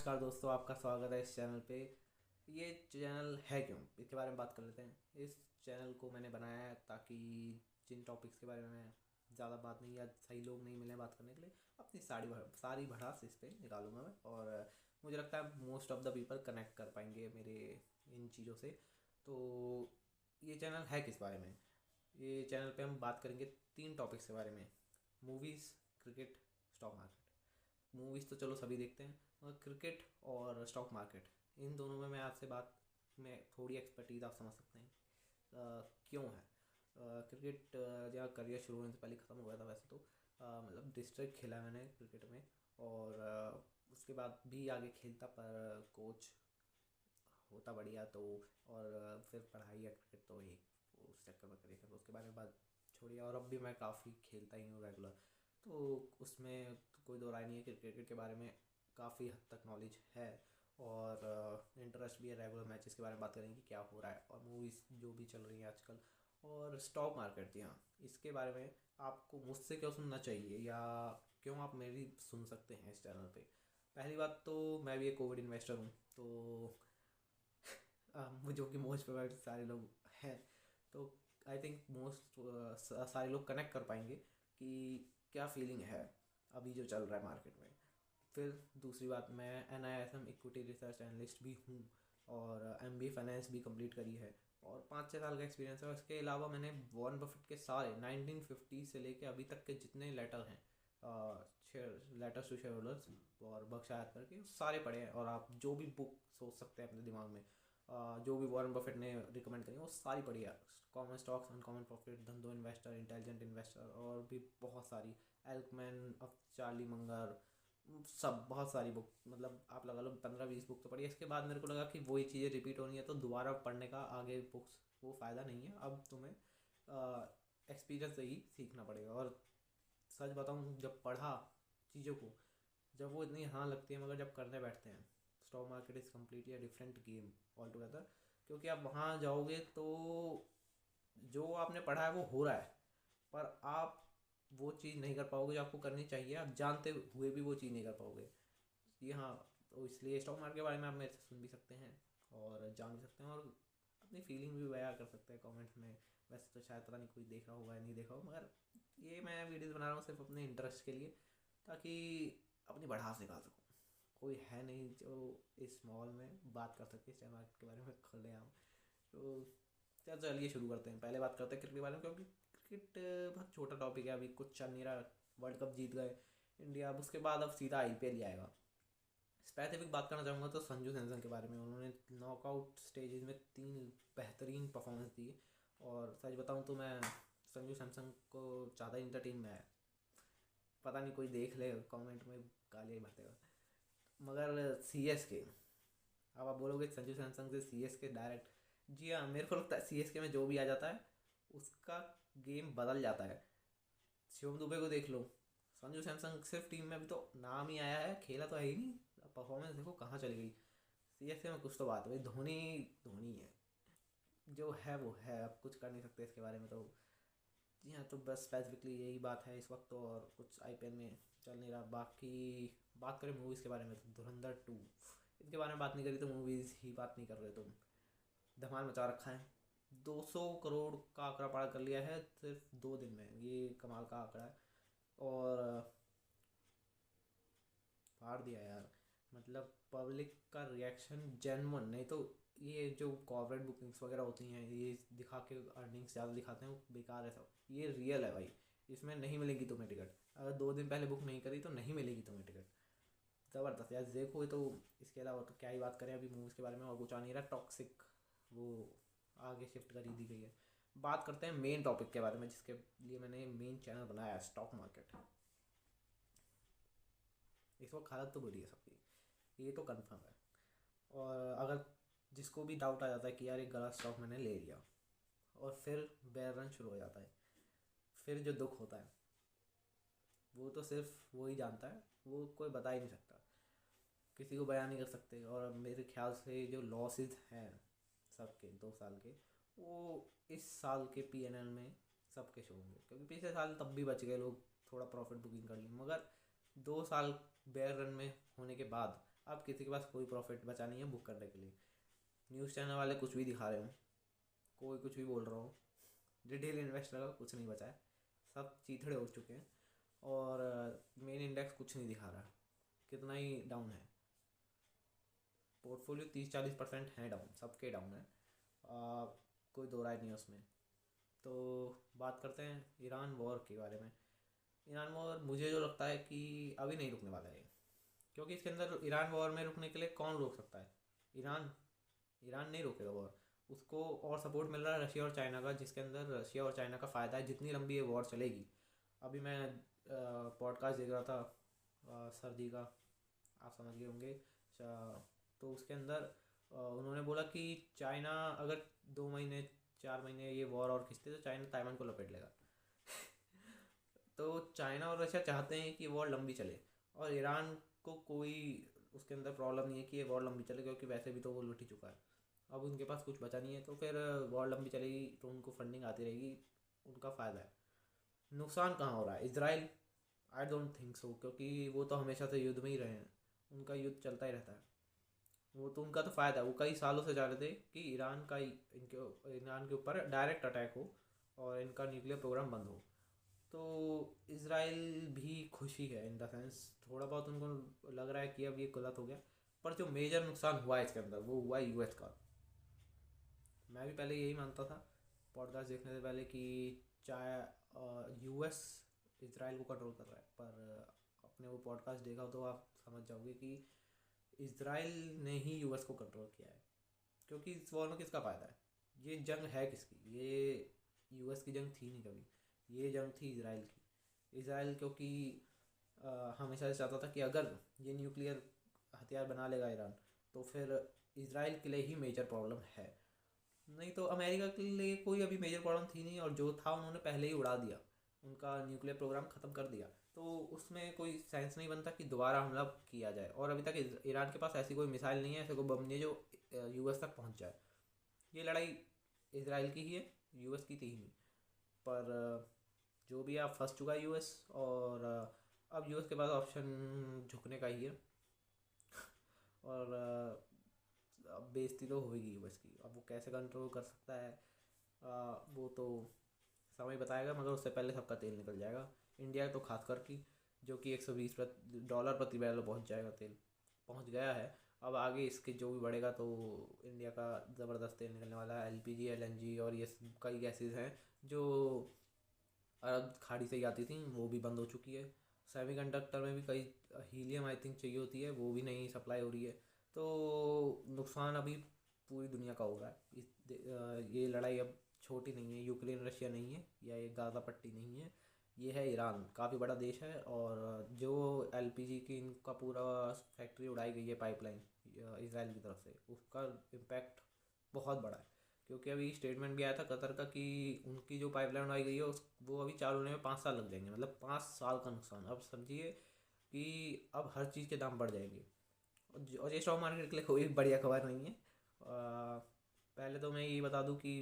नमस्कार दोस्तों, आपका स्वागत है इस चैनल पे। ये चैनल है क्यों, इसके बारे में बात कर लेते हैं। इस चैनल को मैंने बनाया है ताकि जिन टॉपिक्स के बारे में ज़्यादा बात नहीं या सही लोग नहीं मिले बात करने के लिए, अपनी सारी भड़ास इस पर निकालूंगा मैं। और मुझे लगता है most of the people connect कर पाएंगे मेरे इन चीज़ों से। तो ये चैनल है किस बारे में? ये चैनल पे हम बात करेंगे 3 टॉपिक्स के बारे में: movies, cricket, stock market. Movies तो चलो सभी देखते हैं, और क्रिकेट और स्टॉक मार्केट, इन दोनों में मैं आपसे बात में थोड़ी एक्सपर्टीज़ आप समझ सकते हैं। क्यों है? क्रिकेट या करियर शुरू होने से पहले ख़त्म हो गया था वैसे तो। मतलब डिस्ट्रिक्ट खेला है मैंने क्रिकेट में, और उसके बाद भी आगे खेलता, पर कोच होता बढ़िया तो। और फिर पढ़ाई या क्रिकेट तो एक उस चक्कर में करी, फिर उसके बारे में बात छोड़िए। और अब भी मैं काफ़ी खेलता ही हूँ रेगुलर, तो उसमें तो कोई दो राय नहीं है कि क्रिकेट के बारे में काफ़ी हद तक नॉलेज है। और इंटरेस्ट भी है रेगुलर मैचेस के बारे में बात करेंगे कि क्या हो रहा है, और मूवीज़ जो भी चल रही हैं आजकल। और स्टॉक मार्केट, जी हाँ, इसके बारे में आपको मुझसे क्यों सुनना चाहिए, या क्यों आप मेरी सुन सकते हैं इस चैनल पे। पहली बात तो मैं भी एक कोविड इन्वेस्टर हूँ, तो जो कि मोस्ट प्रोवाइड सारे लोग हैं, तो आई थिंक मोस्ट सारे लोग कनेक्ट कर पाएंगे कि क्या फीलिंग है अभी जो चल रहा है मार्केट में। फिर दूसरी बात, मैं NISM इक्विटी रिसर्च एनालिस्ट भी हूँ, और MBA फाइनेंस भी कंप्लीट करी है, और 5-6 साल का एक्सपीरियंस है। इसके अलावा मैंने वॉरेन बफेट के सारे 1950 से लेके अभी तक के जितने लेटर हैं, share letters to share holders और बर्कशायर करके, सारे पढ़े हैं। और आप जो भी बुक सोच सकते हैं अपने दिमाग में, जो भी वॉरेन बफेट ने रिकमेंड करी वो सारी पढ़ी है। कॉमन स्टॉक्स, अनकॉमन प्रॉफिट, धंधो इन्वेस्टर, इंटेलिजेंट इन्वेस्टर, और भी बहुत सारी, एल्कमैन ऑफ चार्ली मंगर, सब बहुत सारी बुक, मतलब आप लगा लो 15-20 बुक तो पढ़ी है। इसके बाद मेरे को लगा कि वही चीज़ें रिपीट होनी है, तो दोबारा पढ़ने का आगे बुक्स वो फ़ायदा नहीं है। अब तुम्हें एक्सपीरियंस से ही सीखना पड़ेगा। और सच बताऊँ, जब पढ़ा चीज़ों को, जब वो इतनी हाँ लगती है, मगर जब करने बैठते हैं, stock market is completely a different game all together. क्योंकि आप वहाँ जाओगे तो जो आपने पढ़ा है वो हो रहा है, पर आप वो चीज़ नहीं कर पाओगे जो आपको करनी चाहिए। आप जानते हुए भी वो चीज़ नहीं कर पाओगे। जी हाँ, तो इसलिए स्टॉक मार्केट के बारे में आप मेरे से सुन भी सकते हैं और जान भी सकते हैं, और अपनी फीलिंग भी बयां कर सकते हैं कमेंट्स में। वैसे तो शायद पता नहीं कोई देख रहा होगा या नहीं देखा होगा, मगर ये मैं वीडियोज़ बना रहा हूँ सिर्फ अपने इंटरेस्ट के लिए, ताकि अपनी बढ़ास निकाल सकूँ। कोई है नहीं जो इस मॉल में बात कर सके शेयर मार्केट के बारे में खुलेआम। तो चलिए शुरू करते हैं। पहले बात करते हैं क्रिकेट के बारे में, क्योंकि क्रिकेट बहुत छोटा टॉपिक है, अभी कुछ चल नहीं रहा। वर्ल्ड कप जीत गए इंडिया, अब उसके बाद अब सीधा IPL ही आएगा। स्पेसिफिक बात करना चाहूँगा तो संजू सैमसन के बारे में। उन्होंने नॉकआउट स्टेजेस में 3 बेहतरीन परफॉर्मेंस दी, और सच बताऊँ तो मैं संजू सैमसन को ज़्यादा इंटर टीम में है। पता नहीं कोई देख ले कमेंट में गालियाँ ही भरतेगा, मगर CSK, अब आप बोलोगे संजू सैमसंग से CSK डायरेक्ट, जी हाँ, मेरे को लगता है CSK में जो भी आ जाता है उसका गेम बदल जाता है। शिवम दुबे को देख लो, संजू सैमसंग सिर्फ टीम में अभी तो नाम ही आया है, खेला तो है ही नहीं। परफॉर्मेंस देखो कहाँ चली गई। CSK में कुछ तो बात है भाई, धोनी धोनी है, जो है वो है, अब कुछ कर नहीं सकते इसके बारे में तो। जी हाँ, तो बस स्पेसिफिकली यही बात है इस वक्त तो, और कुछ IPL में चल नहीं रहा। बाकी बात करें मूवीज़ के बारे में तो धुरंधर 2, इसके बारे में बात नहीं करी तो मूवीज़ ही बात नहीं कर रहे तुम। धमाल मचा रखा है, 200 करोड़ का आंकड़ा पार कर लिया है सिर्फ 2 दिन में, ये कमाल का आंकड़ा है। और फाड़ दिया यार, मतलब पब्लिक का रिएक्शन जेन्युइन, नहीं तो ये जो कॉर्पोरेट बुकिंग्स वगैरह होती हैं, ये दिखा के अर्निंग्स ज़्यादा दिखाते हैं, बेकार है सब। ये रियल है भाई, इसमें नहीं मिलेगी तुम्हें टिकट। अगर 2 दिन पहले बुक नहीं करी तो नहीं मिलेगी तुम्हें टिकट। ज़बरदस्त यार, देखो तो। इसके अलावा तो क्या ही बात करें अभी मूवीज़ के बारे में, और कुछ आ नहीं रहा। टॉक्सिक वो आगे शिफ्ट कर ही दी गई है। बात करते हैं मेन टॉपिक के बारे में, जिसके लिए मैंने मेन चैनल बनाया है, स्टॉक मार्केट। इस वक्त हालत तो बुरी है सबकी, ये तो कन्फर्म है। और अगर जिसको भी डाउट आ जाता है कि यार एक गलत स्टॉक मैंने ले लिया, और फिर बेयर रन शुरू हो जाता है, फिर जो दुख होता है वो तो सिर्फ वो ही जानता है, वो कोई बता ही नहीं सकता, किसी को बयान नहीं कर सकते। और मेरे ख्याल से जो लॉसेस हैं सबके 2 साल के, वो इस साल के PNL में सबके शो होंगे, क्योंकि पिछले साल तब भी बच गए लोग, थोड़ा प्रॉफिट बुकिंग कर ली, मगर 2 साल बेयर रन में होने के बाद अब किसी के पास कोई प्रॉफिट बचा नहीं है बुक करने के लिए। न्यूज़ चैनल वाले कुछ भी दिखा रहे हो, कोई कुछ भी बोल रहा हो, रिटेल इन्वेस्टर का कुछ नहीं बचा है, सब चीथड़े हो चुके हैं। और मेन इंडेक्स कुछ नहीं दिखा रहा, कितना ही डाउन है। पोर्टफोलियो 30-40% है डाउन, सबके डाउन है, कोई दो राय नहीं है उसमें। तो बात करते हैं ईरान वॉर के बारे में। ईरान वॉर मुझे जो लगता है कि अभी नहीं रुकने वाला है, क्योंकि इसके अंदर ईरान वॉर में रुकने के लिए कौन रोक सकता है? ईरान। ईरान नहीं रोकेगा वॉर, उसको और सपोर्ट मिल रहा है रशिया और चाइना का, जिसके अंदर रशिया और चाइना का फ़ायदा है जितनी लंबी ये वॉर चलेगी। अभी मैं पॉडकास्ट देख रहा था सर जी का, आप समझ गए होंगे। तो उसके अंदर उन्होंने बोला कि चाइना अगर 2 महीने 4 महीने ये वॉर और खींचते तो चाइना ताइवान को लपेट लेगा। तो चाइना और रशिया चाहते हैं कि वॉर लंबी चले, और ईरान को कोई उसके अंदर प्रॉब्लम नहीं है कि ये वॉर लंबी चले, क्योंकि वैसे भी तो वो लुट ही चुका है। अब उनके पास कुछ बचा नहीं है, तो फिर वॉर लंबी चलेगी तो उनको फंडिंग आती रहेगी, उनका फ़ायदा है। नुकसान कहाँ हो रहा है? Israel. I don't think so, क्योंकि वो तो हमेशा से युद्ध में ही रहे हैं, उनका युद्ध चलता ही रहता है। वो तो उनका तो फ़ायदा है, वो कई सालों से चाह रहे थे कि ईरान के ऊपर डायरेक्ट अटैक हो और इनका न्यूक्लियर प्रोग्राम बंद हो। तो इसराइल भी खुशी है इन द सेंस, थोड़ा बहुत उनको लग रहा है कि अब ये गलत हो गया। पर जो मेजर नुकसान हुआ है इसके अंदर वो हुआ है यूएस का। मैं भी पहले यही मानता था पॉडकास्ट देखने से पहले कि चाहे यूएस इसराइल को कंट्रोल कर रहा है, पर अपने वो पॉडकास्ट देखा तो आप समझ जाओगे कि इसराइल ने ही यूएस को कंट्रोल किया है। क्योंकि इस वॉर में किसका फ़ायदा है? ये जंग है किसकी? ये यूएस की जंग थी नहीं कभी, ये जंग थी इसराइल की। इसराइल क्योंकि हमेशा से चाहता था कि अगर ये न्यूक्लियर हथियार बना लेगा ईरान, तो फिर इसराइल के लिए ही मेजर प्रॉब्लम है। नहीं तो अमेरिका के लिए कोई अभी मेजर प्रॉब्लम थी नहीं, और जो था उन्होंने पहले ही उड़ा दिया, उनका न्यूक्लियर प्रोग्राम ख़त्म कर दिया। तो उसमें कोई सेंस नहीं बनता कि दोबारा हमला किया जाए। और अभी तक ईरान के पास ऐसी कोई मिसाइल नहीं है, ऐसे कोई बम नहीं है जो यूएस तक पहुंच जाए। ये लड़ाई इसराइल की ही है, यूएस की थी ही नहीं। पर जो भी आप फंस चुका है यूएस, और अब यूएस के पास ऑप्शन झुकने का ही है। और अब बेइज्जती तो होगी यूएस की, अब वो कैसे कंट्रोल कर सकता है वो तो समय बताएगा, मगर उससे पहले सबका तेल निकल जाएगा। इंडिया तो खास कर की, जो कि $120 प्रति बैरल पहुंच जाएगा, तेल पहुंच गया है। अब आगे इसके जो भी बढ़ेगा तो इंडिया का ज़बरदस्त तेल निकलने वाला है। एलपीजी, एलएनजी और ये कई गैसेज हैं जो अरब खाड़ी से ही आती थी, वो भी बंद हो चुकी है। सेमीकंडक्टर में भी कई हीलियम आई थिंक चाहिए होती है, वो भी नहीं सप्लाई हो रही है। तो नुकसान अभी पूरी दुनिया का हो रहा है। ये लड़ाई अब छोटी नहीं है, यूक्रेन रशिया नहीं है, या ये गाज़ा पट्टी नहीं है, ये है ईरान, काफ़ी बड़ा देश है। और जो एलपीजी की इनका पूरा फैक्ट्री उड़ाई गई है पाइपलाइन इसराइल की तरफ से, उसका इम्पैक्ट बहुत बड़ा है। क्योंकि अभी स्टेटमेंट भी आया था कतर का कि उनकी जो पाइपलाइन उड़ाई गई है वो अभी चालू होने में 5 साल लग जाएंगे, मतलब 5 साल का नुकसान। अब समझिए कि अब हर चीज़ के दाम बढ़ जाएंगे। और ये स्टॉक मार्केट के लिए कोई बढ़िया खबर नहीं है। पहले तो मैं यही बता दूं कि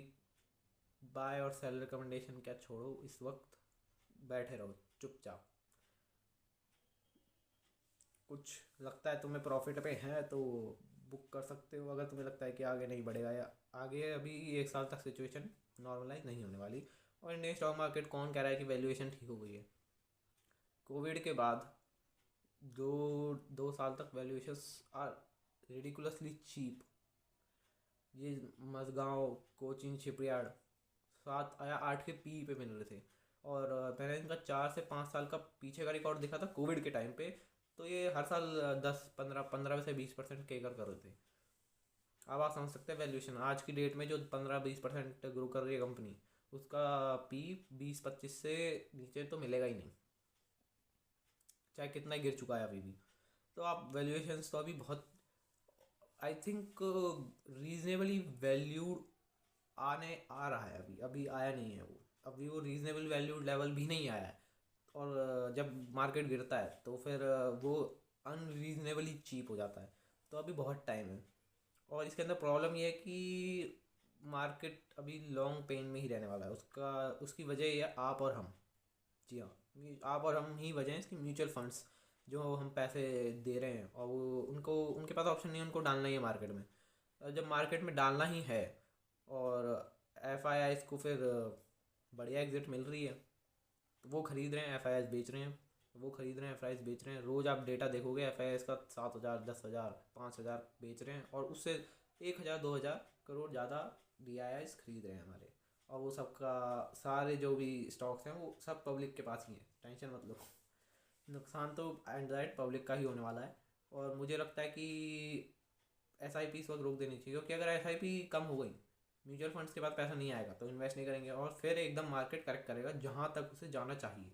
बाय और सेल रिकमेंडेशन क्या छोड़ो, इस वक्त बैठे रहो चुपचाप। कुछ लगता है तुम्हें प्रॉफिट पे है तो बुक कर सकते हो, अगर तुम्हें लगता है कि आगे नहीं बढ़ेगा, या आगे अभी 1 साल तक सिचुएशन नॉर्मलाइज नहीं होने वाली। और इंडियन स्टॉक मार्केट कौन कह रहा है कि वैल्यूएशन ठीक हो गई है? कोविड के बाद दो 2 साल तक वैल्यूएशंस आर रिडिकुलसली चीप। ये मजगांव, कोचिन शिपयार्ड 7 या 8 के पी पे मिल रहे थे। और मैंने इनका 4 से 5 साल का पीछे का रिकॉर्ड देखा था कोविड के टाइम पे, तो ये हर साल 10, 15 से 20% केकर कर रहे थे। अब आप समझ सकते हैं वैल्यूएशन आज की डेट में जो 15-20% ग्रो कर रही है कंपनी, उसका पी 20-25 से नीचे तो मिलेगा ही नहीं, चाहे कितना ही गिर चुका है अभी भी। तो आप वैल्यूएशंस तो अभी बहुत आई थिंक रीजनेबली वैल्यूड आने आ रहा है, अभी अभी आया नहीं है वो, अभी वो रीजनेबल वैल्यूड लेवल भी नहीं आया है। और जब मार्केट गिरता है तो फिर वो अनरीजनेबली चीप हो जाता है। तो अभी बहुत टाइम है। और इसके अंदर प्रॉब्लम ये है कि मार्केट अभी लॉन्ग पेन में ही रहने वाला है, उसकी वजह ये है आप और हम। जी हाँ, आप और हम ही वजह हैं इसकी। म्यूचुअल फंड्स जो हम पैसे दे रहे हैं और वो उनको उनके पास ऑप्शन नहीं है, उनको डालना ही है मार्केट में। जब मार्केट में डालना ही है और एफ आई आई को फिर बढ़िया एग्जिट मिल रही है, तो वो खरीद रहे हैं, एफ आई आई बेच रहे हैं, वो खरीद रहे हैं, एफ आई आई बेच रहे हैं। रोज़ आप डेटा देखोगे एफ आई आई का 7,000, 10,000, 5,000 बेच रहे हैं, और उससे 1,000, 2,000 करोड़ ज़्यादा डी आई आई खरीद रहे हैं हमारे। और वो सबका सारे जो भी स्टॉक्स हैं वो सब पब्लिक के पास ही हैं, टेंशन मत लो। नुकसान तो एंड्रॉइड पब्लिक का ही होने वाला है। और मुझे लगता है कि एस आई पी इस वक्त रोक देनी चाहिए, क्योंकि अगर एस आई पी कम हो गई, म्यूचुअल फंड्स के पास पैसा नहीं आएगा तो इन्वेस्ट नहीं करेंगे, और फिर एकदम मार्केट करेक्ट करेगा जहाँ तक उसे जाना चाहिए।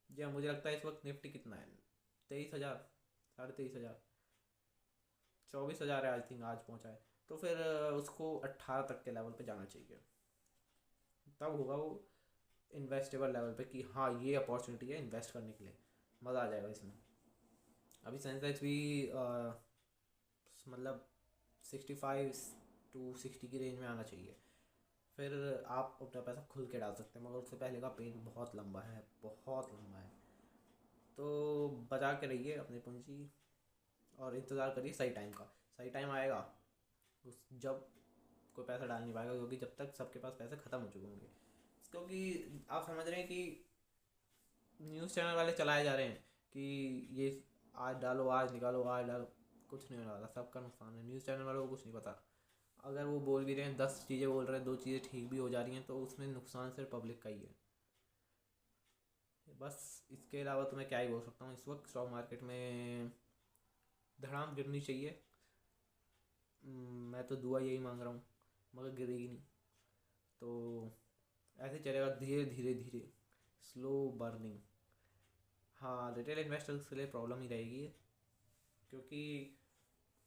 जी हाँ, मुझे लगता है इस वक्त निफ्टी कितना है, 23,000, 23,500, 24,000 है आई थिंक, आज पहुँचा है। तो फिर उसको 18 तक के लेवल पे जाना चाहिए, तब होगा वो इन्वेस्टेबल लेवल पे कि हाँ ये अपॉर्चुनिटी है इन्वेस्ट करने के लिए, मज़ा आ जाएगा इसमें। अभी सेंसेक्स भी मतलब 65 to 60 की रेंज में आना चाहिए, फिर आप अपना पैसा खुल के डाल सकते हैं, मगर उससे पहले का पेन बहुत लंबा है, बहुत लंबा है। तो बचा के रहिए अपनी पूंजी और इंतज़ार करिए सही टाइम का। सही टाइम आएगा उस जब कोई पैसा डाल नहीं पाएगा, क्योंकि जब तक सबके पास पैसे ख़त्म हो चुके होंगे। क्योंकि आप समझ रहे हैं कि न्यूज़ चैनल वाले चलाए जा रहे हैं कि ये आज डालो, आज निकालो, आज डालो, कुछ नहीं होने वाला, सबका नुकसान है। न्यूज़ चैनल वालों को कुछ नहीं पता। अगर वो बोल भी रहे हैं, 10 चीज़ें बोल रहे हैं, 2 चीज़ें ठीक भी हो जा रही हैं, तो उसमें नुकसान सिर्फ पब्लिक का ही है। बस इसके अलावा तो मैं क्या ही बोल सकता हूँ। इस वक्त स्टॉक मार्केट में धड़ाम गिरनी चाहिए, मैं तो दुआ यही मांग रहा हूँ, मगर गिरेगी नहीं। तो ऐसे चलेगा धीरे धीरे धीरे, स्लो बर्निंग। हाँ, रिटेल इन्वेस्टर्स के लिए प्रॉब्लम ही रहेगी, क्योंकि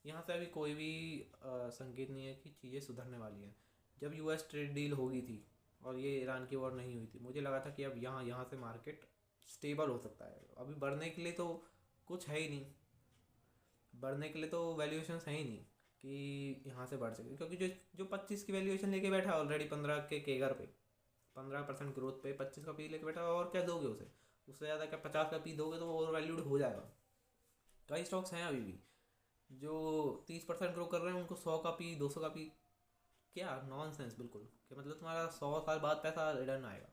यहाँ से अभी कोई भी संकेत नहीं है कि चीज़ें सुधरने वाली हैं। जब यूएस ट्रेड डील होगी थी और ये ईरान की वॉर नहीं हुई थी, मुझे लगा था कि अब यहाँ से मार्केट स्टेबल हो सकता है। अभी बढ़ने के लिए तो कुछ है ही नहीं, बढ़ने के लिए तो वैल्यूएशंस है ही नहीं कि यहाँ से बढ़ सके, क्योंकि जो जो 25 की वैल्यूएशन लेके बैठा है ऑलरेडी, 15 के केगर पे, 15% ग्रोथ पे 25 का पी लेके बैठा, और क्या दोगे उसे? उससे ज़्यादा क्या 50 का पी दोगे तो वो ओवर वैल्यूड हो जाएगा। कई स्टॉक्स हैं अभी भी जो 30% ग्रो कर रहे हैं, उनको 100 का पी, 200 का पी, क्या नॉनसेंस बिल्कुल, कि मतलब तुम्हारा 100 साल बाद पैसा रिटर्न आएगा।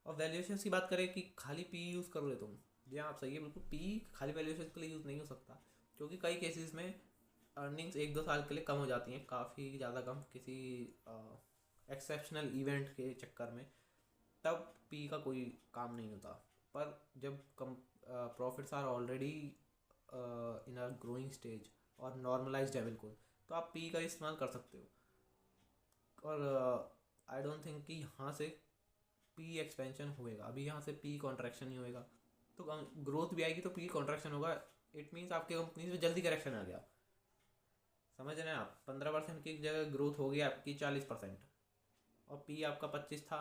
और वैल्यूएशन की बात करें कि खाली पी यूज़ करोगे तुम, जी हाँ आप सही है बिल्कुल, पी खाली वैल्यूएशन के लिए यूज़ नहीं हो सकता, क्योंकि कई केसेस में अर्निंग्स 1-2 साल के लिए कम हो जाती हैं, काफ़ी ज़्यादा कम, किसी एक्सेप्शनल इवेंट के चक्कर में, तब पी का कोई काम नहीं होता। पर जब कम profits are already in a growing stage और नॉर्मलाइज्ड है बिल्कुल, तो आप पी का इस्तेमाल कर सकते हो। और आई डोंट थिंक कि यहाँ से पी एक्सपेंशन होएगा, अभी यहाँ से पी कॉन्ट्रैक्शन ही होएगा, तो ग्रोथ भी आएगी तो पी कॉन्ट्रैक्शन होगा। इट मीन्स आपके कंपनी में जल्दी करेक्शन आ गया, समझ रहे हैं आप? 15% की जगह ग्रोथ हो गई आपकी 40%, और पी आपका 25 था।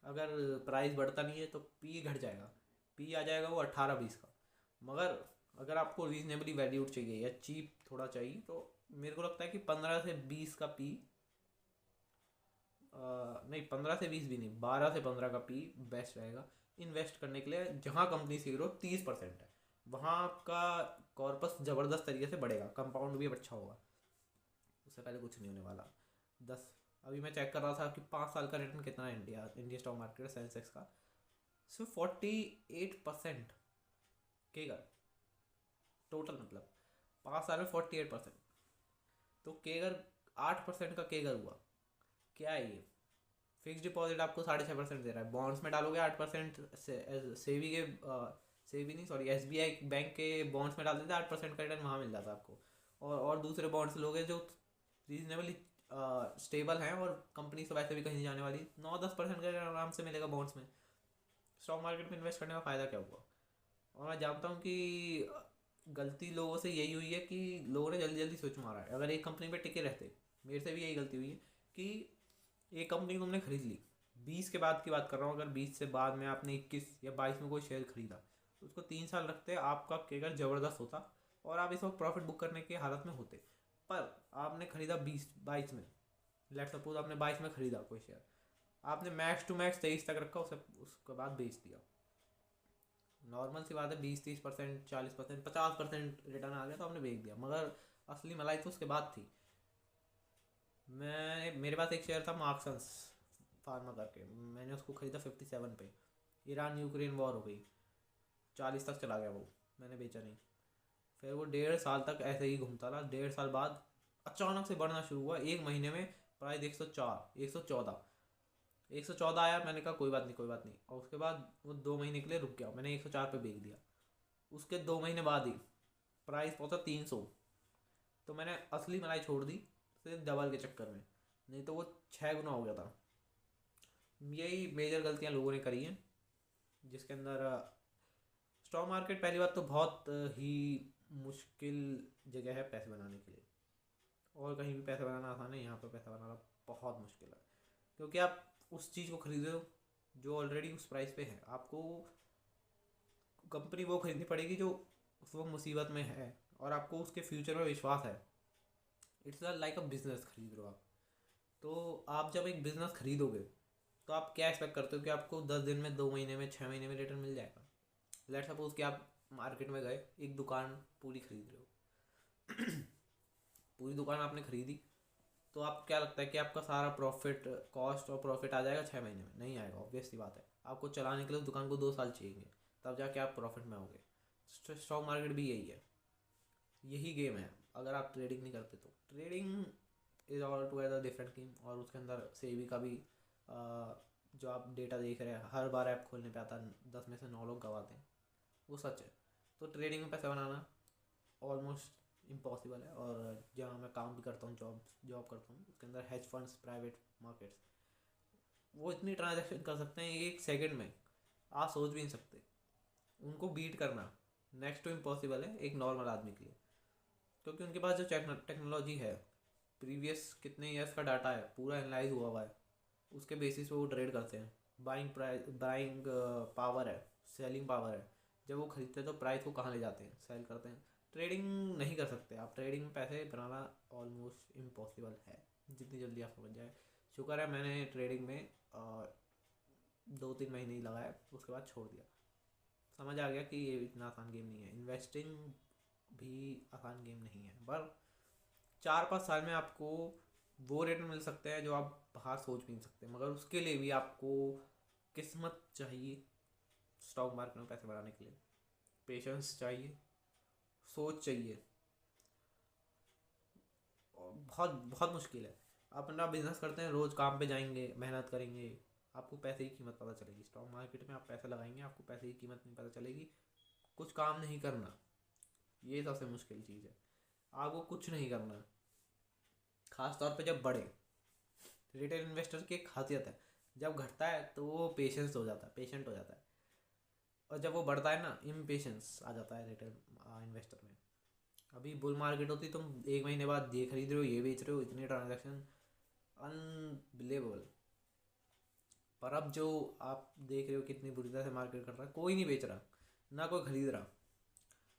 अगर प्राइस बढ़ता नहीं है तो पी घट जाएगा, पी आ जाएगा वो 18-20 का। मगर अगर आपको रीजनेबली वैल्यूड चाहिए या चीप थोड़ा चाहिए, तो मेरे को लगता है कि 15 से 20 का पी, नहीं 15 से 20 भी नहीं, 12 से 15 का पी बेस्ट रहेगा इन्वेस्ट करने के लिए। जहाँ कंपनी की ग्रोथ 30% है, वहाँ आपका कॉर्पस ज़बरदस्त तरीके से बढ़ेगा, कंपाउंड भी अच्छा होगा, उससे पहले कुछ नहीं होने वाला। 10 अभी मैं चेक कर रहा था कि 5 साल का रिटर्न कितना है इंडिया स्टॉक मार्केट सेंसेक्स का, सिर्फ 48% केगर टोटल, मतलब 5 साल में 48%, तो केगर 8% का केगर हुआ। क्या है ये? फिक्स डिपॉजिट आपको 6.5% दे रहा है, बॉन्ड्स में डालोगे 8%, सेवी के सेवी नहीं सॉरी एस बी आई बैंक के बॉन्ड्स में डाल देते 8% का रिटर्न वहाँ मिल जाता है आपको। और दूसरे बॉन्ड्स लोगे जो रीजनेबली स्टेबल हैं और कंपनी से वैसे भी कहीं नहीं जाने वाली, 9-10% का रिटर्न आराम से मिलेगा बॉन्ड्स में। स्टॉक मार्केट में इन्वेस्ट करने का फ़ायदा क्या हुआ? और मैं जानता हूँ कि गलती लोगों से यही हुई है कि लोगों ने जल्दी जल्दी स्विच मारा है। अगर एक कंपनी पे टिके रहते, मेरे से भी यही गलती हुई है कि एक कंपनी तुमने खरीद ली, 20 के बाद की बात कर रहा हूँ, अगर 20 से बाद में आपने 21 या 22 में कोई शेयर खरीदा, तो उसको 3 साल रखते आपका केगर ज़बरदस्त होता और आप इस वक्त प्रॉफिट बुक करने की हालत में होते। पर आपने खरीदा 22 में, लेट सपोज आपने 22 में खरीदा कोई शेयर, आपने मैक्स टू मैक्स 23 तक रखा, उसके बाद बेच दिया। नॉर्मल सी बात है, 20-30%, 40%, 50% रिटर्न आ गया तो हमने बेच दिया, मगर असली मलाई तो उसके बाद थी। मेरे पास एक शेयर था मार्क्सन्स फार्मा करके, मैंने उसको ख़रीदा 57 पे। ईरान यूक्रेन वॉर हो गई, 40 तक चला गया वो, मैंने बेचा नहीं। फिर वो 1.5 साल तक ऐसे ही घूमता रहा। 1.5 साल बाद अचानक से बढ़ना शुरू हुआ, एक महीने में प्राइस 114 आया। मैंने कहा कोई बात नहीं कोई बात नहीं, और उसके बाद वो 2 महीने के लिए रुक गया, मैंने 104 पे बेच दिया। उसके 2 महीने बाद ही प्राइस पहुंचा 300, तो मैंने असली मलाई छोड़ दी सिर्फ डबल के चक्कर में, नहीं तो वो 6 गुना हो गया था। यही मेजर गलतियां लोगों ने करी हैं, जिसके अंदर स्टॉक मार्केट पहली बात तो बहुत ही मुश्किल जगह है पैसे बनाने के लिए। और कहीं भी पैसे बनाना आसान है, यहाँ पर पैसा बनाना बहुत मुश्किल है, क्योंकि आप उस चीज़ को खरीदे हो जो ऑलरेडी उस प्राइस पे है। आपको कंपनी वो खरीदनी पड़ेगी जो उस वक्त मुसीबत में है और आपको उसके फ्यूचर में विश्वास है। इट्स लाइक अ बिजनेस खरीद रहे हो आप। तो आप जब एक बिजनेस खरीदोगे तो आप क्या एक्सपेक्ट करते हो कि आपको 10 दिन में, 2 महीने में, 6 महीने में रिटर्न मिल जाएगा। लेट सपोज कि आप मार्केट में गए, एक दुकान पूरी खरीद रहे हो पूरी दुकान आपने खरीदी, तो आप क्या लगता है कि आपका सारा प्रॉफिट, कॉस्ट और प्रॉफिट आ जाएगा 6 महीने में? नहीं आएगा, ऑब्वियस सी बात है। आपको चलाने के लिए दुकान को 2 साल चाहिए, तब जाके आप प्रॉफिट में होगे। स्टॉक मार्केट भी यही है, यही गेम है। अगर आप ट्रेडिंग नहीं करते तो trading is all together different game. और उसके अंदर सेबी का भी जो आप डेटा देख रहे हैं, हर बार ऐप खोलने पे आता है 10 में से 9 लोग गवाते हैं, वो सच है। तो ट्रेडिंग में पैसा बनाना ऑलमोस्ट इम्पॉसिबल है। और जहाँ मैं काम भी करता हूँ, जॉब करता हूँ, उसके अंदर हेज फंड्स, प्राइवेट मार्केट्स, वो इतनी ट्रांजैक्शन कर सकते हैं 1 सेकंड में, आप सोच भी नहीं सकते। उनको बीट करना नेक्स्ट टू इम्पॉसिबल है एक नॉर्मल आदमी के लिए, क्योंकि उनके पास जो टेक्नोलॉजी है, प्रीवियस कितने ईयर्स का डाटा है, पूरा एनालाइज हुआ हुआ है, उसके बेसिस पे वो ट्रेड करते हैं। बाइंग पावर है, सेलिंग पावर है। जब वो खरीदते हैं तो प्राइस को कहाँ ले जाते हैं, सेल करते हैं। ट्रेडिंग नहीं कर सकते आप, ट्रेडिंग में पैसे बनाना ऑलमोस्ट इम्पॉसिबल है, जितनी जल्दी आप समझ जाए। शुक्र है मैंने ट्रेडिंग में 2-3 महीने ही लगाया, उसके बाद छोड़ दिया। समझ आ गया कि ये इतना आसान गेम नहीं है, इन्वेस्टिंग भी आसान गेम नहीं है। पर 4-5 साल में आपको वो रिटर्न मिल सकते हैं जो आप बाहर सोच भी नहीं सकते, मगर उसके लिए भी आपको किस्मत चाहिए। स्टॉक मार्केट में पैसे बनाने के लिए पेशेंस चाहिए, सोच चाहिए, और बहुत बहुत मुश्किल है। आप अपना बिजनेस करते हैं, रोज़ काम पे जाएंगे, मेहनत करेंगे, आपको पैसे की कीमत पता चलेगी। स्टॉक मार्केट में आप पैसे लगाएंगे, आपको पैसे की कीमत नहीं पता चलेगी। कुछ काम नहीं करना, ये सबसे मुश्किल चीज़ है। आपको कुछ नहीं करना, खास तौर पे जब बढ़े। रिटेल इन्वेस्टर की एक खासियत है, जब घटता है तो वो पेशेंट हो जाता है, और जब वो बढ़ता है ना, इम्पेशेंस आ जाता है रिटेल इन्वेस्टर में। अभी बुल मार्केट होती, तुम 1 महीने बाद ये खरीद रहे हो, ये बेच रहे हो, इतने ट्रांजेक्शन, अनबिलीवेबल। पर अब जो आप देख रहे हो कितनी बुरी तरह से मार्केट कर रहा है, कोई नहीं बेच रहा, ना कोई खरीद रहा,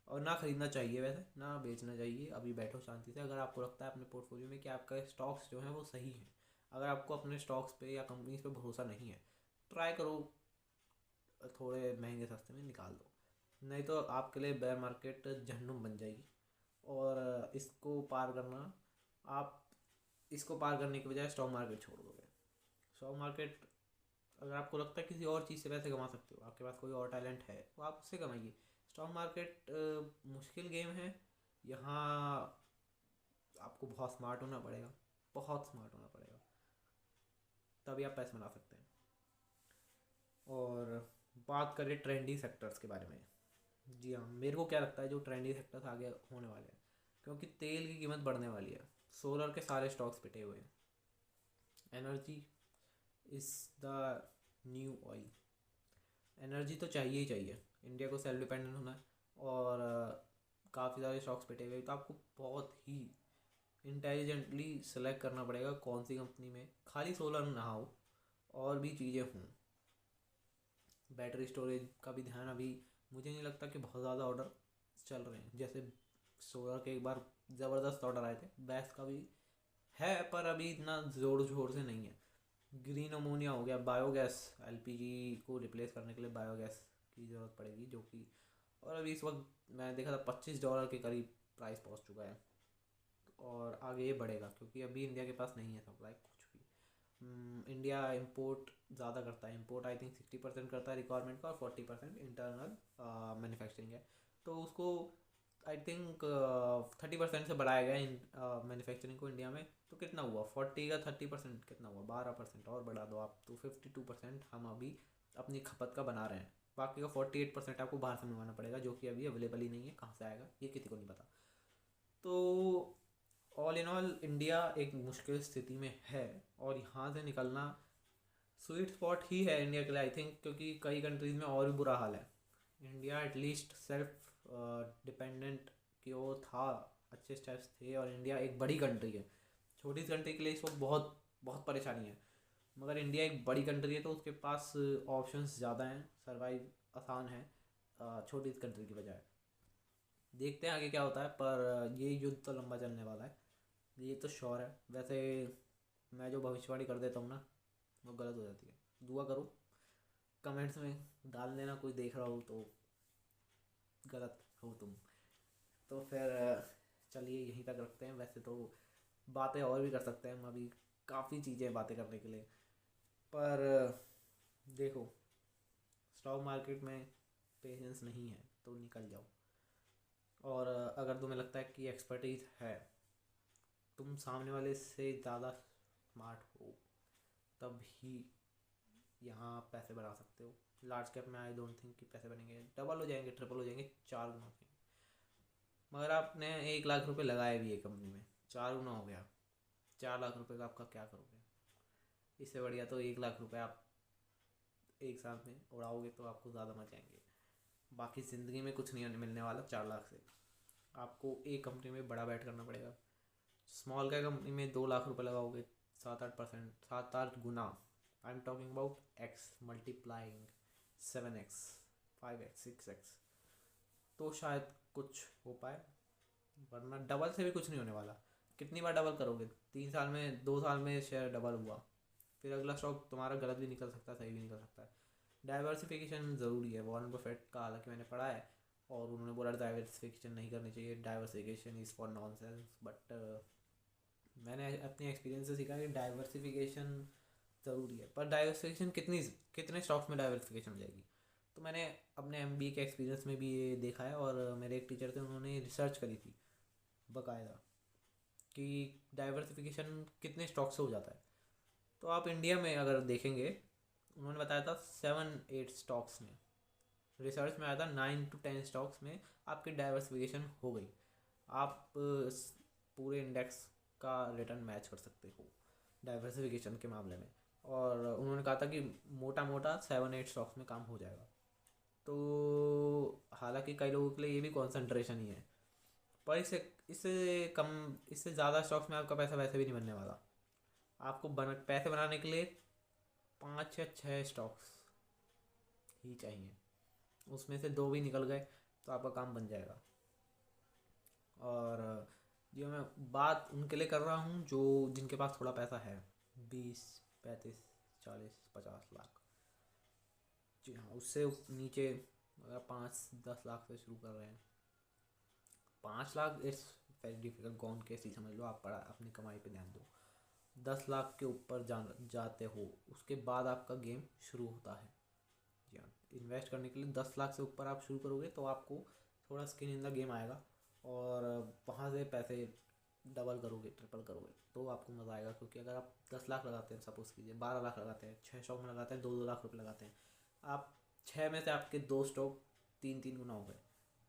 और ना खरीदना चाहिए, वैसे ना बेचना चाहिए। अभी बैठो शांति से। अगर आपको लगता है अपने पोर्टफोलियो में कि आपका स्टॉक्स जो हैं वो सही हैं, अगर आपको अपने स्टॉक्स पे या कंपनीज पे भरोसा नहीं है, ट्राई करो थोड़े महंगे सस्ते में निकाल दो, नहीं तो आपके लिए बेयर मार्केट जहन्नुम बन जाएगी। और आप इसको पार करने के बजाय स्टॉक मार्केट छोड़ दोगे। स्टॉक मार्केट, अगर आपको लगता है किसी और चीज़ से पैसे कमा सकते हो, आपके पास कोई और टैलेंट है, तो आप उससे कमाइए। स्टॉक मार्केट मुश्किल गेम है। यहाँ आपको बहुत स्मार्ट होना पड़ेगा, बहुत स्मार्ट होना पड़ेगा, तभी आप पैसे बना सकते हैं। और बात करें ट्रेंडी सेक्टर्स के बारे में, जी हाँ, मेरे को क्या लगता है जो ट्रेंडी सेक्टर्स आगे होने वाले हैं, क्योंकि तेल की कीमत बढ़ने वाली है, सोलर के सारे स्टॉक्स पिटे हुए हैं। Energy is the new oil. Energy तो चाहिए ही चाहिए, इंडिया को सेल्फ डिपेंडेंट होना है। और काफ़ी सारे स्टॉक्स पिटे हुए, तो आपको बहुत ही इंटेलिजेंटली सेलेक्ट करना पड़ेगा कौन सी कंपनी में खाली सोलर ना हो और भी चीज़ें हों। बैटरी स्टोरेज का भी ध्यान, अभी मुझे नहीं लगता कि बहुत ज़्यादा ऑर्डर चल रहे हैं। जैसे सोलर के एक बार ज़बरदस्त ऑर्डर आए थे, बैस का भी है, पर अभी इतना ज़ोर शोर से नहीं है। ग्रीन अमोनिया हो गया, बायोगैस, एलपीजी को रिप्लेस करने के लिए बायोगैस की ज़रूरत पड़ेगी, जो कि और अभी इस वक्त मैं देखा था $25 के करीब प्राइस पहुंच चुका है। और आगे ये बढ़ेगा क्योंकि अभी इंडिया के पास नहीं है सप्लाई कुछ भी। इंडिया इंपोर्ट ज़्यादा करता है, इंपोर्ट आई थिंक 60% करता है रिक्वायरमेंट का, और 40% इंटरनल मैन्युफैक्चरिंग है। तो उसको आई थिंक 30% से बढ़ाया गया इन मैन्युफैक्चरिंग को इंडिया में। तो कितना हुआ 40 का 30% कितना हुआ 12% और बढ़ा दो आप, तो 52% हम अभी अपनी खपत का बना रहे हैं। बाकी का 48% आपको बाहर से मंगवाना पड़ेगा, जो कि अभी अवेलेबल ही नहीं है, कहाँ से आएगा ये किसी को नहीं पता। तो ऑल इन ऑल इंडिया एक मुश्किल स्थिति में है, और यहाँ से निकलना स्वीट स्पॉट ही है इंडिया के लिए आई थिंक, क्योंकि कई कंट्रीज़ में और भी बुरा हाल है। इंडिया एटलीस्ट सेल्फ डिपेंडेंट की ओर था, अच्छे स्टेप्स थे, और इंडिया एक बड़ी कंट्री है। छोटी कंट्री के लिए इस वक्त बहुत बहुत परेशानी है, मगर इंडिया एक बड़ी कंट्री है तो उसके पास ऑप्शंस ज़्यादा हैं, सर्वाइव आसान है छोटी कंट्री की बजाय। देखते हैं आगे क्या होता है, पर ये युद्ध तो लंबा चलने वाला है, ये तो श्योर है। वैसे मैं जो भविष्यवाणी कर देता हूँ ना, वो गलत हो जाती है। दुआ करो, कमेंट्स में डाल देना कोई देख रहा हो तो गलत हो तुम। तो फिर चलिए यहीं तक रखते हैं। वैसे तो बातें और भी कर सकते हैं हम, अभी काफ़ी चीज़ें बातें करने के लिए, पर देखो स्टॉक मार्केट में पेशेंस नहीं है तो निकल जाओ। और अगर तुम्हें लगता है कि एक्सपर्टीज़ है, तुम सामने वाले से ज़्यादा स्मार्ट हो, तब ही यहाँ पैसे बना सकते हो। लार्ज कैप में आई डोंट थिंक कि पैसे बनेंगे, डबल हो जाएंगे, ट्रिपल हो जाएंगे, 4 गुना हो जाएंगे। मगर आपने 1 लाख रुपए लगाए भी एक कंपनी में, 4 गुना हो गया। 4 लाख रुपए का आपका क्या करोगे? इससे बढ़िया तो 1 लाख रुपए आप एक साल में उड़ाओगे तो आपको ज़्यादा मच जाएंगे। बाकी ज़िंदगी में कुछ नहीं मिलने वाला 4 लाख से। आपको एक कंपनी में बड़ा बैट करना पड़ेगा। स्मॉल कैप कंपनी में 2 लाख रुपए लगाओगे, 7-8%, 7-8 गुना। I am talking about x multiplying 7x 5x 6x, तो शायद कुछ हो पाए, वरना डबल से भी कुछ नहीं होने वाला। कितनी बार डबल करोगे? 3 साल में, 2 साल में शेयर डबल हुआ, फिर अगला स्टॉक तुम्हारा गलत भी निकल सकता है, सही भी निकल सकता है। डाइवर्सिफिकेशन ज़रूरी है, वॉरेन बफेट का हालांकि मैंने पढ़ा है, और उन्होंने बोला डाइवर्सिफिकेशन नहीं करनी चाहिए, diversification is for nonsense. But मैंने अपने एक्सपीरियंस से सीखा कि डाइवर्सिफिकेशन ज़रूरी है, पर डाइवर्सिफिकेशन कितने स्टॉक्स में डाइवर्सिफिकेशन हो जाएगी? तो मैंने अपने MBA के एक्सपीरियंस में भी ये देखा है, और मेरे एक टीचर थे, उन्होंने रिसर्च करी थी बाकायदा कि डाइवर्सिफिकेशन कितने स्टॉक से हो जाता है। तो आप इंडिया में अगर देखेंगे, उन्होंने बताया था 7-8 स्टॉक्स में, रिसर्च में आया था 9 to 10 स्टॉक्स में आपकी डाइवर्सिफिकेशन हो गई। आप पूरे इंडेक्स का रिटर्न मैच कर सकते हो डाइवर्सिफिकेशन के मामले में। और उन्होंने कहा था कि मोटा मोटा 7-8 स्टॉक्स में काम हो जाएगा। तो हालांकि कई लोगों के लिए ये भी कॉन्सेंट्रेशन ही है, पर इससे कम, इससे ज़्यादा स्टॉक्स में आपका पैसा वैसे भी नहीं बनने वाला। आपको पैसे बनाने के लिए 5 या 6 स्टॉक्स ही चाहिए, उसमें से 2 भी निकल गए तो आपका काम बन जाएगा। और जो मैं बात उनके लिए कर रहा हूँ जो जिनके पास थोड़ा पैसा है, 20, 35, 40, 50 लाख, जी हाँ, उससे नीचे अगर 5-10 लाख से शुरू कर रहे हैं, 5 lakh it's very difficult, gone case ही समझ लो, आप पढ़ा अपनी कमाई पे ध्यान दो। 10 लाख के ऊपर जाते हो, उसके बाद आपका गेम शुरू होता है। जी हाँ, इन्वेस्ट करने के लिए 10 लाख से ऊपर आप शुरू करोगे तो आपको थोड़ा स्किन इन द गेम आएगा, और वहाँ से पैसे डबल करोगे, ट्रिपल करोगे तो आपको मज़ा आएगा। क्योंकि अगर आप 10 लाख लगाते हैं, सपोज कीजिए 12 लाख लगाते हैं, 6 स्टॉक में लगाते हैं, 2-2 लाख रुपए लगाते हैं, आप 6 में से आपके 2 स्टॉक 3-3 गुना हो गए,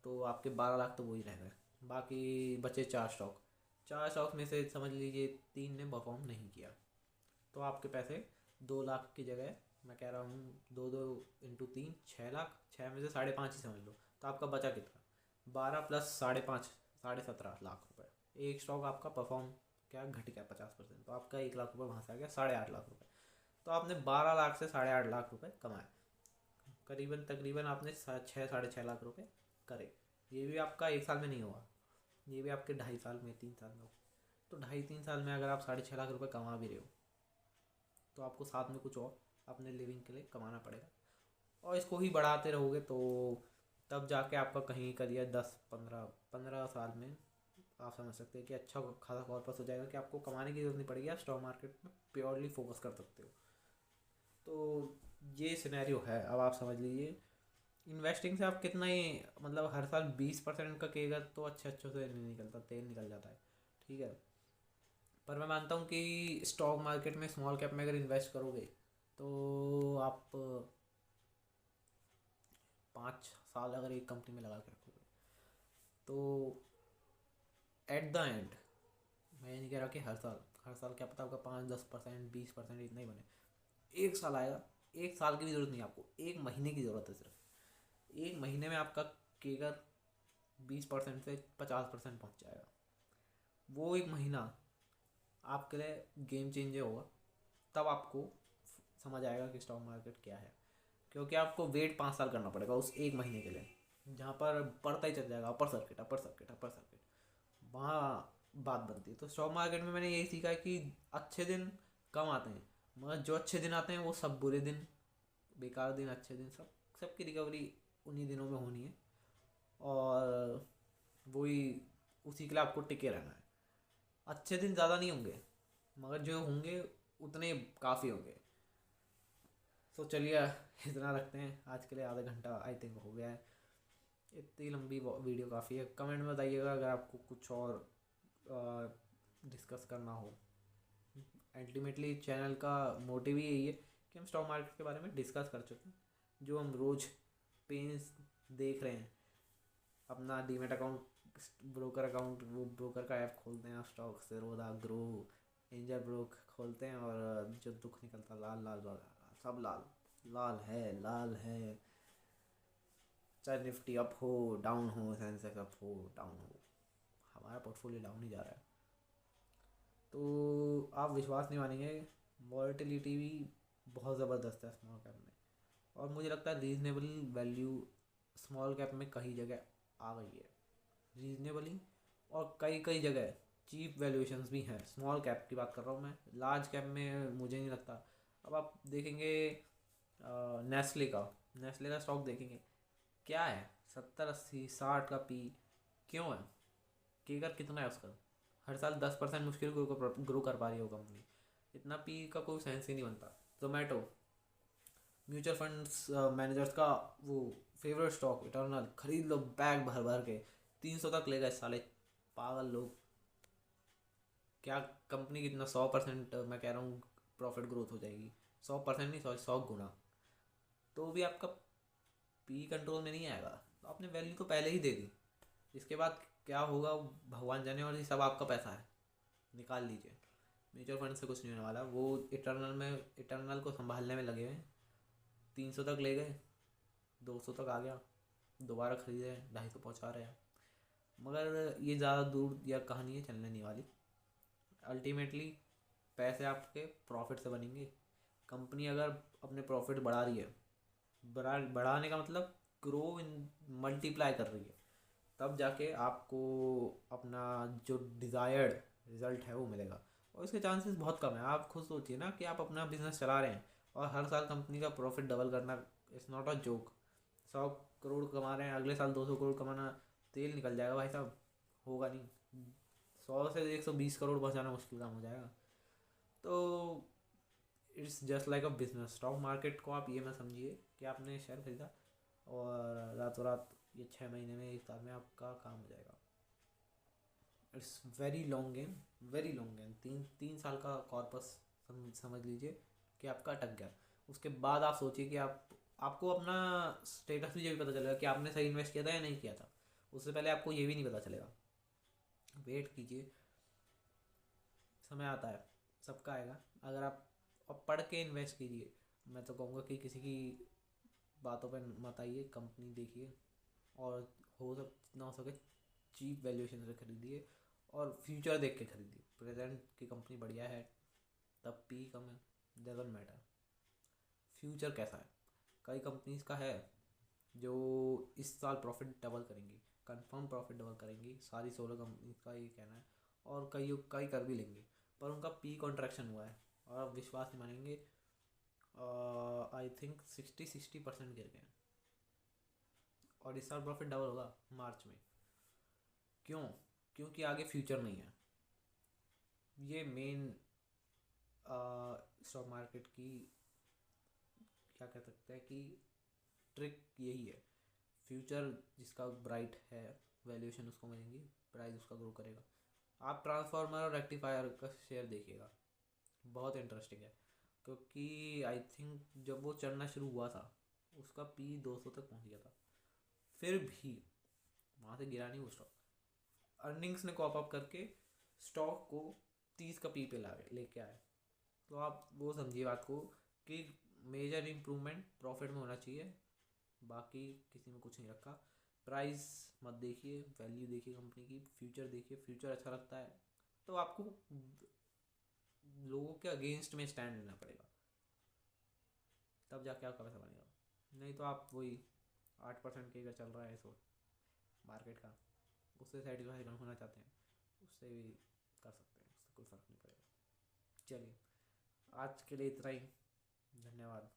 तो आपके 12 लाख तो वही रह गए। बाकी बचे 4 स्टॉक, 4 स्टॉक में से समझ लीजिए 3 ने परफॉर्म नहीं किया, तो आपके पैसे 2 लाख की जगह, मैं कह रहा हूँ 2-2 × 3 6 लाख, 6 में से 5.5 ही समझ लो, तो आपका बचा कितना? 12 + 5.5 17 लाख रुपए। एक स्टॉक आपका परफॉर्म क्या घट गया 50%, तो आपका 1 लाख रुपए वहाँ से आ गया 8.5 लाख रुपए। तो आपने 12 लाख से 8.5 लाख रुपए कमाए, करीबन तकरीबन आपने 6-6.5 लाख रुपए करे। ये भी आपका एक साल में नहीं हुआ, ये भी आपके 2.5 साल में, 3 साल में हो। तो 2.5-3 साल में अगर आप 6.5 लाख रुपए कमा भी रहे हो, तो आपको साथ में कुछ और अपने लिविंग के लिए कमाना पड़ेगा। और इसको ही बढ़ाते रहोगे तो तब जाके आपका कहीं करियर 10-15 साल में आप समझ सकते हैं कि अच्छा खासा कॉर्पस हो जाएगा कि आपको कमाने की जरूरत नहीं पड़ेगी, आप स्टॉक मार्केट में प्योरली फोकस कर सकते हो। तो ये सिनेरियो है, अब आप समझ लीजिए इन्वेस्टिंग से आप कितना ही मतलब हर साल 20% का केगा तो अच्छे से नहीं निकलता, तेल निकल जाता है, ठीक है। पर मैं मानता हूँ कि स्टॉक मार्केट में स्मॉल कैप में अगर इन्वेस्ट करोगे तो आप 5 साल अगर एक कंपनी में लगा के रखोगे तो एट द एंड, मैं ये नहीं कह रहा कि हर साल क्या पता आपका 5-10% 20% इतना ही बने। एक साल आएगा, एक साल की भी ज़रूरत नहीं आपको, एक महीने की ज़रूरत है सिर्फ। एक महीने में आपका केगर 20% से 50% पहुँच जाएगा। वो एक महीना आपके लिए गेम चेंजर होगा, तब आपको समझ आएगा कि स्टॉक मार्केट क्या है। क्योंकि आपको वेट 5 साल करना पड़ेगा उस एक महीने के लिए, जहाँ पर बढ़ता ही चल जाएगा upper circuit upper circuit upper circuit, वहाँ बात बनती है। तो स्टॉक मार्केट में मैंने यही सीखा है कि अच्छे दिन कम आते हैं, मगर जो अच्छे दिन आते हैं वो सब बुरे दिन, बेकार दिन, अच्छे दिन, सबकी रिकवरी उन्हीं दिनों में होनी है। और वही उसी के लिए आपको टिके रहना है। अच्छे दिन ज़्यादा नहीं होंगे, मगर जो होंगे उतने काफ़ी होंगे। तो चलिए इतना रखते हैं आज के लिए, आधा घंटा आई थिंक हो गया है। इतनी लंबी वीडियो काफ़ी है। कमेंट में बताइएगा अगर आपको कुछ और डिस्कस करना हो। अल्टीमेटली चैनल का मोटिव ही यही है कि हम स्टॉक मार्केट के बारे में डिस्कस कर चुके हैं, जो हम रोज़ पेन्स देख रहे हैं। अपना डीमेट अकाउंट, ब्रोकर अकाउंट, वो ब्रोकर का ऐप खोलते हैं, stock Zerodha, grow, angel broke खोलते हैं और जो दुख निकलता लाल लाल लाल, सब लाल लाल है, लाल है। चाहे निफ्टी अप हो डाउन हो, सेंसेक्स अप हो डाउन हो, हमारा पोर्टफोलियो डाउन ही जा रहा है। तो आप विश्वास नहीं मानेंगे, वॉलेटिलिटी भी बहुत ज़बरदस्त है स्मॉल कैप में। और मुझे लगता है रीजनेबल वैल्यू स्मॉल कैप में कई जगह आ गई है, रीजनेबली। और कई कई जगह चीप वैल्यूएशंस भी हैं। स्मॉल कैप की बात कर रहा हूँ मैं, लार्ज कैप में मुझे नहीं लगता। अब आप देखेंगे नेस्ले का स्टॉक देखेंगे, क्या है 70-80-60 का पी, क्यों है? केकर कितना है उसका? हर साल 10% मुश्किल ग्रो कर पा रही है वो कंपनी, इतना पी का कोई सेंस ही नहीं बनता। जोमेटो, म्यूचुअल फंड्स मैनेजर्स का वो फेवरेट स्टॉक, इटर्नल, खरीद लो बैग भर भर के, 300 तक ले गए साले पागल लोग। क्या कंपनी कितना 100%, मैं कह रहा हूँ प्रॉफिट ग्रोथ हो जाएगी, 100% नहीं, सॉरी 100 गुना, तो भी आपका पी कंट्रोल में नहीं आएगा। तो आपने वैल्यू तो पहले ही दे दी, इसके बाद क्या होगा भगवान जाने, और ये सब आपका पैसा है, निकाल लीजिए। म्यूचुअल फंड से कुछ नहीं होने वाला, वो इटर्नल को संभालने में लगे हुए हैं। 300 तक ले गए, 200 तक आ गया, दोबारा खरीदे, 250 पहुँचा रहे हैं। मगर ये ज़्यादा दूर या कहानी है चलने नहीं वाली। अल्टीमेटली पैसे आपके प्रॉफिट से बनेंगे। कंपनी अगर अपने प्रॉफिट बढ़ा रही है, बढ़ाने का मतलब ग्रो इन मल्टीप्लाई कर रही है, तब जाके आपको अपना जो डिज़ायर्ड रिज़ल्ट है वो मिलेगा। और इसके चांसेस बहुत कम है। आप खुद सोचिए ना कि आप अपना बिजनेस चला रहे हैं और हर साल कंपनी का प्रॉफिट डबल करना, it's not a joke. 100 crore कमा रहे हैं, अगले साल 200 करोड़ कमाना, तेल निकल जाएगा भाई साहब, होगा नहीं। 100 से 120 करोड़ पहुँचाना मुश्किल काम हो जाएगा। तो it's just like a business. Stock market को आप ये मत समझिए कि आपने शेयर खरीदा और रातों रात ये 6 महीने में 1 साल में आपका काम हो जाएगा। It's very long game, very long game. 3 साल का कॉर्पस समझ लीजिए कि आपका अटक गया। उसके बाद आप सोचिए कि आपको अपना स्टेटस भी ये भी पता चलेगा कि आपने सही इन्वेस्ट किया था या नहीं किया था। उससे पहले आपको ये भी नहीं पता चलेगा। वेट कीजिए, समय आता है, सबका आएगा। अगर आप अब पढ़ के इन्वेस्ट कीजिए। मैं तो कहूँगा कि किसी की बातों पर मत आइए, कंपनी देखिए और जितना हो सके चीप वैल्यूएशन से खरीदिए और फ्यूचर देख के खरीदिए। प्रेजेंट की कंपनी बढ़िया है तब पी कम है, डजंट मैटर फ्यूचर कैसा है। कई कंपनीज का है जो इस साल प्रॉफिट डबल करेंगी, कंफर्म प्रॉफिट डबल करेंगी, सारी 16 कंपनीज का ये कहना है। और कई कई कर भी लेंगे, पर उनका पी कॉन्ट्रैक्शन हुआ है और आप विश्वास नहीं मानेंगे, आई थिंक 60% गिर गए हैं। और इस साल प्रॉफिट डबल होगा मार्च में। क्यों? क्योंकि आगे फ्यूचर नहीं है। ये मेन स्टॉक मार्केट की क्या कह सकते हैं कि ट्रिक यही है। फ्यूचर जिसका ब्राइट है, वैल्यूएशन उसको मिलेंगी, प्राइस उसका ग्रो करेगा। आप ट्रांसफार्मर और रेक्टिफायर का शेयर देखिएगा, बहुत इंटरेस्टिंग है। क्योंकि आई थिंक जब वो चढ़ना शुरू हुआ था उसका पी 200 तक पहुंच गया था, फिर भी वहाँ से गिरा नहीं वो स्टॉक। अर्निंग्स ने कॉप अप करके स्टॉक को 30 का पी पे लेके आए। तो आप वो समझिए बात को कि मेजर इम्प्रूवमेंट प्रॉफिट में होना चाहिए, बाकी किसी में कुछ नहीं रखा। प्राइस मत देखिए, वैल्यू देखिए कंपनी की, फ्यूचर देखिए। फ्यूचर अच्छा लगता है तो आपको लोगों के अगेंस्ट में स्टैंड लेना पड़ेगा, तब जाके आपका पैसा बनेगा। नहीं तो आप वही 8% के अगर चल रहा है सो मार्केट का, उससे सेटिस्फाई होना चाहते हैं, उससे भी कर सकते हैं, उससे कोई फ़र्क नहीं पड़ेगा। चलिए आज के लिए इतना ही, धन्यवाद।